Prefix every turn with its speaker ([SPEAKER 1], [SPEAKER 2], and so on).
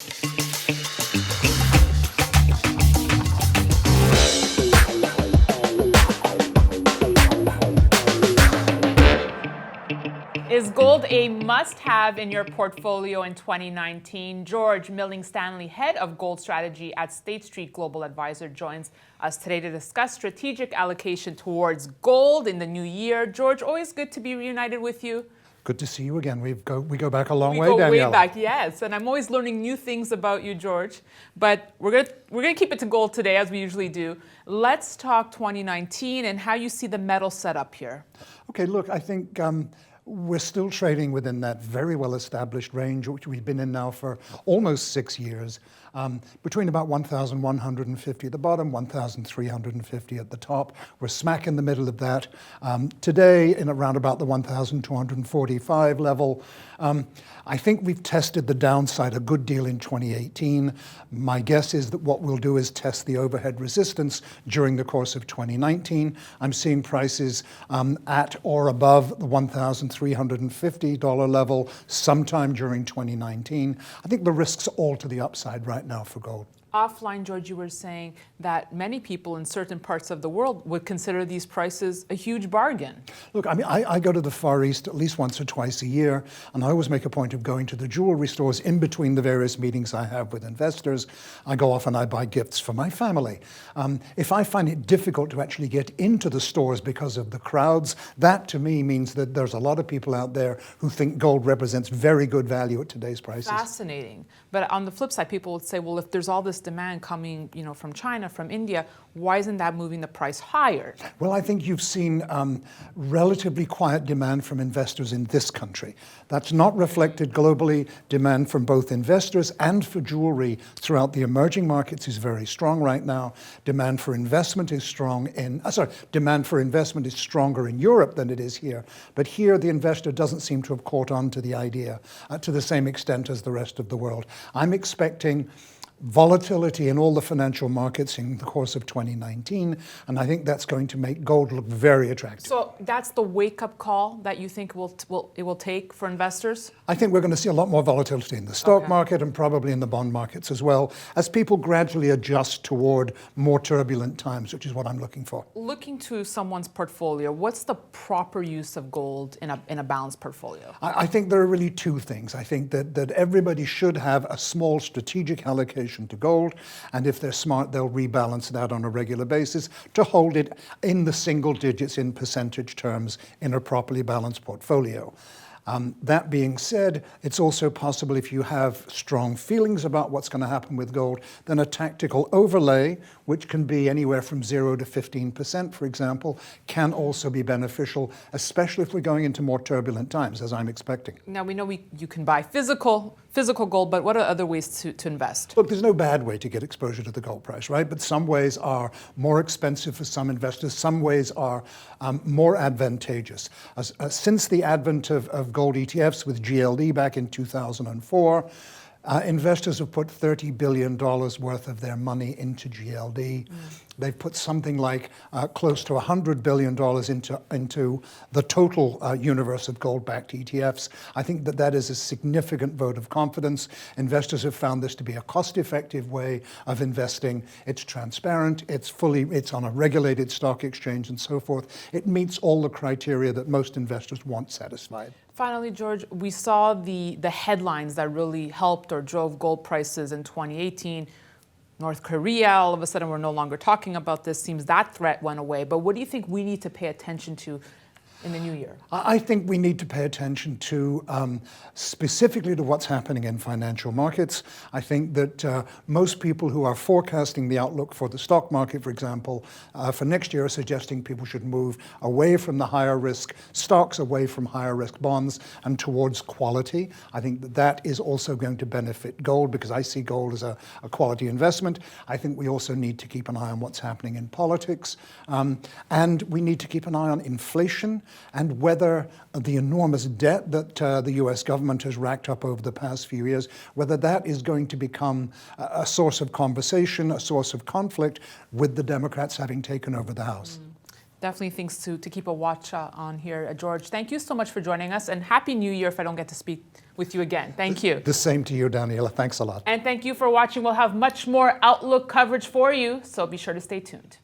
[SPEAKER 1] Is gold a must-have in your portfolio in 2019? George Milling-Stanley, head of gold strategy at State Street Global Advisor, joins us today to discuss strategic allocation towards gold in the new year. George, always good to be reunited with you.
[SPEAKER 2] Good to see you again. We go back a long way,
[SPEAKER 1] We go
[SPEAKER 2] Daniela.
[SPEAKER 1] way back, yes. And I'm always learning new things about you, George. But we're gonna keep it to gold today, as we usually do. Let's talk 2019 and how you see the metal set up here.
[SPEAKER 2] Okay, look, I think we're still trading within that very well-established range, which we've been in now for almost 6 years, between about 1,150 at the bottom, 1,350 at the top. We're smack in the middle of that. Today, in around about the 1,245 level. I think we've tested the downside a good deal in 2018. My guess is that what we'll do is test the overhead resistance during the course of 2019. I'm seeing prices at or above the $1,350 level sometime during 2019. I think the risks all to the upside right now for gold.
[SPEAKER 1] Offline, George, you were saying that many people in certain parts of the world would consider these prices a huge bargain.
[SPEAKER 2] Look, I mean, I go to the Far East at least once or twice a year, and I always make a point of going to the jewelry stores in between the various meetings I have with investors. I go off and I buy gifts for my family. If I find it difficult to actually get into the stores because of the crowds, that to me means that there's a lot of people out there who think gold represents very good value at today's prices.
[SPEAKER 1] Fascinating. But on the flip side, people would say, well, if there's all this demand coming, from China, from India, why isn't that moving the price higher?
[SPEAKER 2] Well, I think you've seen relatively quiet demand from investors in this country. That's not reflected globally. Demand from both investors and for jewelry throughout the emerging markets is very strong right now. Demand for investment is strong demand for investment is stronger in Europe than it is here. But here, the investor doesn't seem to have caught on to the idea to the same extent as the rest of the world. I'm expecting volatility in all the financial markets in the course of 2019, and I think that's going to make gold look very attractive.
[SPEAKER 1] So that's the wake-up call that you think it will take for investors?
[SPEAKER 2] I think we're going to see a lot more volatility in the stock market and probably in the bond markets as well, as people gradually adjust toward more turbulent times, which is what I'm looking for.
[SPEAKER 1] Looking to someone's portfolio, what's the proper use of gold in a balanced portfolio?
[SPEAKER 2] I think there are really two things. I think that everybody should have a small strategic allocation to gold, and if they're smart, they'll rebalance that on a regular basis to hold it in the single digits in percentage terms in a properly balanced portfolio. That being said, it's also possible, if you have strong feelings about what's going to happen with gold, then a tactical overlay, which can be anywhere from 0 to 15%, for example, can also be beneficial, especially if we're going into more turbulent times, as I'm expecting.
[SPEAKER 1] Now, we know you can buy physical gold, but what are other ways to invest?
[SPEAKER 2] Look, there's no bad way to get exposure to the gold price, right? But some ways are more expensive for some investors. Some ways are more advantageous. Since the advent of gold ETFs with GLD back in 2004, investors have put $30 billion worth of their money into GLD. They've put something like close to $100 billion into the total universe of gold-backed ETFs. I think that is a significant vote of confidence. Investors have found this to be a cost-effective way of investing. It's transparent, it's on a regulated stock exchange and so forth. It meets all the criteria that most investors want satisfied.
[SPEAKER 1] Finally, George, we saw the headlines that really helped or drove gold prices in 2018. North Korea, all of a sudden we're no longer talking about this. Seems that threat went away. But what do you think we need to pay attention to in the new year?
[SPEAKER 2] I think we need to pay attention to specifically to what's happening in financial markets. I think that most people who are forecasting the outlook for the stock market, for example, for next year are suggesting people should move away from the higher risk stocks, away from higher risk bonds, and towards quality. I think that is also going to benefit gold, because I see gold as a quality investment. I think we also need to keep an eye on what's happening in politics, and we need to keep an eye on inflation and whether the enormous debt that the US government has racked up over the past few years, whether that is going to become a source of conversation, a source of conflict with the Democrats having taken over the House.
[SPEAKER 1] Definitely things to keep a watch on here. George, thank you so much for joining us, and Happy New Year if I don't get to speak with you again. Thank you.
[SPEAKER 2] The same to you, Daniela. Thanks a lot.
[SPEAKER 1] And thank you for watching. We'll have much more Outlook coverage for you, so be sure to stay tuned.